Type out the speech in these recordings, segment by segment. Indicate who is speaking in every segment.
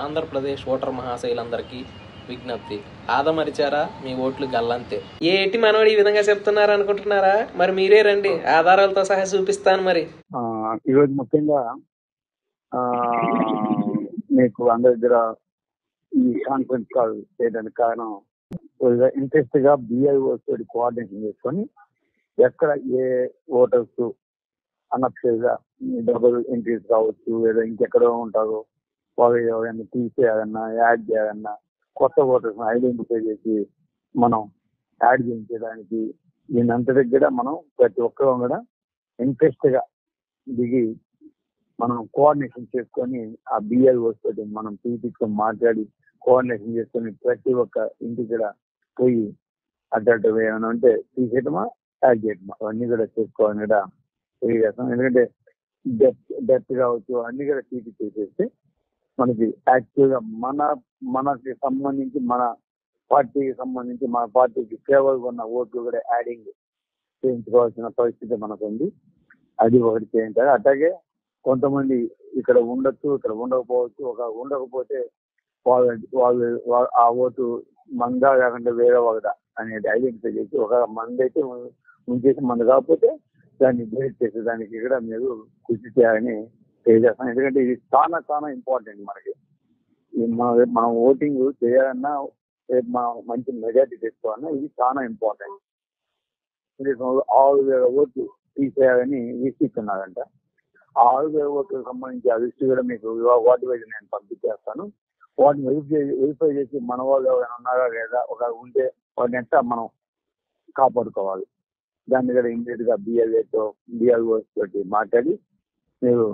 Speaker 1: Andhra Pradesh voter మహాశైలందరికీ విజ్ఞప్తి, ఆదమరిచారా మీ ఓట్లు గల్లంతే. ఏటి మనోడు ఈ విధంగా చెప్తున్నారు అనుకుంటున్నారా? మరి మీరే రండి, ఆధారాలతో సహా చూపిస్తాను. మరి
Speaker 2: ఈరోజు ముఖ్యంగా మీకు అందరి దగ్గర ఈ కాన్ఫరెన్స్ కాల్ చేయడానికి కారణం, ఇంట్రెస్ట్ గా BIOs తోటి కోఆర్డినేషన్ చేసుకొని ఎక్కడ ఏ ఓటర్స్ అన్అఫిషియల్గా డబుల్ ఎంట్రీస్ కావచ్చు, లేదా ఇంకెక్కడో ఉంటారో వాళ్ళు ఎవరైనా తీసేయాలన్నా, యాడ్ చేయాలన్నా, కొత్త ఓటర్స్ ఐడెంటిఫై చేసి మనం యాడ్ చేయించడానికి దీనంత దగ్గర మనం ప్రతి ఒక్కరూ కూడా ఇంట్రెస్ట్ గా దిగి మనం కోఆర్డినేషన్ చేసుకొని ఆ BIOs తోటి మనం తీసుకొని మాట్లాడి కోఆర్డినేషన్ చేసుకొని ప్రతి ఒక్క ఇంటి కూడా పోయి అడ్డట్టు ఏమైనా ఉంటే తీసేయటమా, యాడ్ చేయటమా అవన్నీ కూడా చేసుకోవాలని కూడా తెలియజేస్తాం. ఎందుకంటే డెత్ కావచ్చు అన్ని కూడా చేసేస్తే మనకి యాక్చువల్గా మనకి సంబంధించి మన పార్టీకి సంబంధించి మన పార్టీకి ఫేవర్గా ఉన్న ఓట్లు కూడా యాడింగ్ చేయించుకోవాల్సిన పరిస్థితి మనకు ఉంది. అది ఒకటి చేయించాలి. అట్లాగే కొంతమంది ఇక్కడ ఉండొచ్చు, ఇక్కడ ఉండకపోవచ్చు. ఉండకపోతే వాళ్ళు ఆ ఓటు మందా కాకుండా వేరే ఒకదా అనేది ఐడెంటిఫై చేసి, ఒక మంది అయితే ఉంచేసి మంది కాకపోతే దాన్ని డిలీట్ చేసేదానికి కూడా మీరు కృషి చేయాలని తెలియజేస్తాం. ఎందుకంటే ఇది చాలా చాలా ఇంపార్టెంట్ మనకి. మనం ఓటింగ్ చేయాలన్నా, మనం మంచి మెజారిటీ తెచ్చుకోవాలన్నా ఇది చాలా ఇంపార్టెంట్. 6,000 ఓట్లు తీసేయాలని వీక్షిస్తున్నారంట. ఆ 6,000 ఓట్లకు సంబంధించి ఆ లిస్ట్ కూడా మీకు వాటి వైపు నేను పంపించేస్తాను. వాటిని వెరిఫై చేసి మన వాళ్ళు ఎవరైనా ఉన్నారా లేదా, ఒక ఉంటే వాటిని ఎట్లా మనం కాపాడుకోవాలి, దాన్ని కూడా ఇమీడియట్ గా BIOs తోటి మాట్లాడి మీరు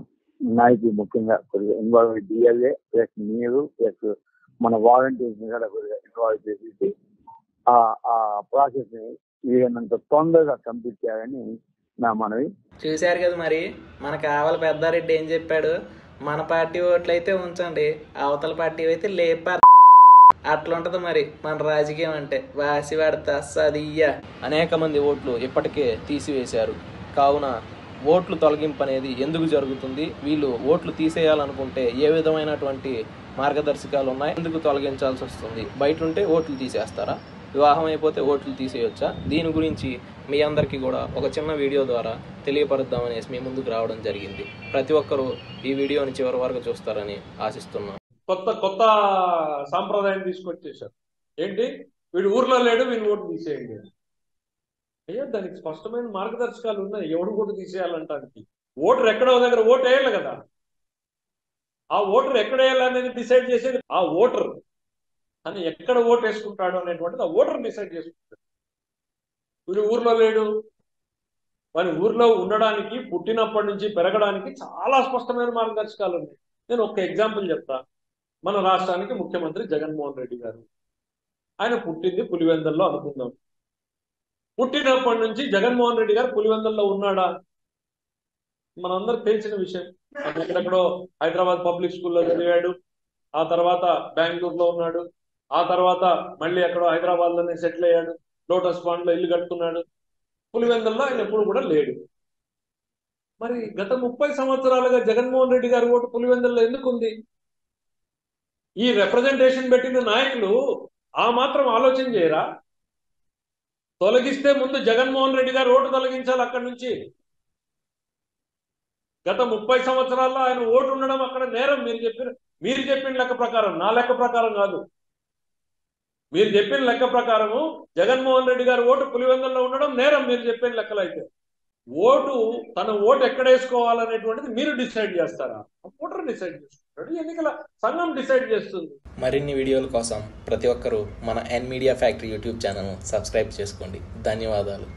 Speaker 2: నాయకులు ముఖ్యంగా కొద్దిగా ఇన్వాల్వ్ అయ్యి BLA ప్లస్ మీరు ప్లస్ మన వాలంటీర్స్ కూడా కొద్దిగా ఇన్వాల్వ్ చేసి ఆ ప్రాసెస్ ని వీలైనంత తొందరగా కంప్లీట్ చేయాలని నా మనవి.
Speaker 1: చూశారు కదా, మరి మన కావాలి పెద్దారెడ్డి ఏం చెప్పాడు. మన పార్టీ ఓట్లు అయితే ఉంచండి, అవతల పార్టీ అయితే లేపారు. అట్లుంటది మరి మన రాజకీయం అంటే. వాసి పడతా సదియ్య. అనేక మంది ఓట్లు ఇప్పటికే తీసివేశారు. కావున ఓట్లు తొలగింపు అనేది ఎందుకు జరుగుతుంది, వీళ్ళు ఓట్లు తీసేయాలనుకుంటే ఏ విధమైనటువంటి మార్గదర్శకాలు ఉన్నాయి, ఎందుకు తొలగించాల్సి వస్తుంది, బయట ఉంటే ఓట్లు తీసేస్తారా, వివాహం అయిపోతే ఓట్లు తీసేయొచ్చా, దీని గురించి మీ అందరికీ కూడా ఒక చిన్న వీడియో ద్వారా తెలియపరుద్దామనేసి మీ ముందుకు రావడం జరిగింది. ప్రతి ఒక్కరూ ఈ వీడియోని చివరి వరకు చూస్తారని ఆశిస్తున్నాం.
Speaker 3: కొత్త సాంప్రదాయం తీసుకొచ్చేసారు. ఏంటి, వీడు ఊర్లో లేడు, వీళ్ళు ఓటు తీసేయండి. అయ్యో, దానికి స్పష్టమైన మార్గదర్శకాలు ఉన్నాయి. ఎవడు ఓటు తీసేయాలంటానికి. ఓటర్ ఎక్కడో దగ్గర ఓటు వేయాలి కదా. ఆ ఓటర్ ఎక్కడ వేయాలనేది డిసైడ్ చేసేది ఆ ఓటర్. అని ఎక్కడ ఓటు వేసుకుంటాడు అనేటువంటిది ఆ ఓటర్ డిసైడ్ చేసుకుంటాడు. వీడు ఊర్లో లేడు, వాని ఊర్లో ఉండడానికి, పుట్టినప్పటి నుంచి పెరగడానికి చాలా స్పష్టమైన మార్గదర్శకాలు ఉన్నాయి. నేను ఒక ఎగ్జాంపుల్ చెప్తా. మన రాష్ట్రానికి ముఖ్యమంత్రి జగన్మోహన్ రెడ్డి గారు. ఆయన పుట్టింది పులివెందుల్లో అనుకుందాం. పుట్టినప్పటి నుంచి జగన్మోహన్ రెడ్డి గారు పులివెందుల్లో ఉన్నాడా? మనందరికి తెలిసిన విషయం. ఎక్కడెక్కడో హైదరాబాద్ పబ్లిక్ స్కూల్లో చదివాడు, ఆ తర్వాత బెంగళూరులో ఉన్నాడు, ఆ తర్వాత మళ్ళీ ఎక్కడో హైదరాబాద్ లోనే సెటిల్ అయ్యాడు, లోటస్ పాండ్ లో ఇల్లు కట్టుకున్నాడు. పులివెందుల్లో ఆయన ఎప్పుడు కూడా లేడు. మరి గత 30 సంవత్సరాలుగా జగన్మోహన్ రెడ్డి గారి ఓటు పులివెందుల్లో ఎందుకు ఉంది? ఈ రిప్రజెంటేషన్ పెట్టిన నాయకులు ఆ మాత్రం ఆలోచన చేయరా? తొలగిస్తే ముందు జగన్మోహన్ రెడ్డి గారు ఓటు తొలగించాలి అక్కడి నుంచి. గత 30 సంవత్సరాల్లో ఆయన ఓటు ఉండడం అక్కడ నేరం. మీరు చెప్పిన లెక్క ప్రకారం, నా లెక్క ప్రకారం కాదు, మీరు చెప్పిన లెక్క ప్రకారము జగన్మోహన్ రెడ్డి గారు ఓటు పులివెందుల్లో ఉండడం నేరం. మీరు చెప్పిన లెక్కలు అయితే తన ఓటు ఎక్కడ వేసుకోవాలనేటువంటిది మీరు డిసైడ్ చేస్తారా? ఓటర్ డిసైడ్ చేస్తున్నాడు, ఎన్నికల సంఘం డిసైడ్ చేస్తుంది.
Speaker 1: మరిన్ని వీడియోల కోసం ప్రతి ఒక్కరూ మన N media factory YouTube channel subscribe చేసుకోండి. ధన్యవాదాలు.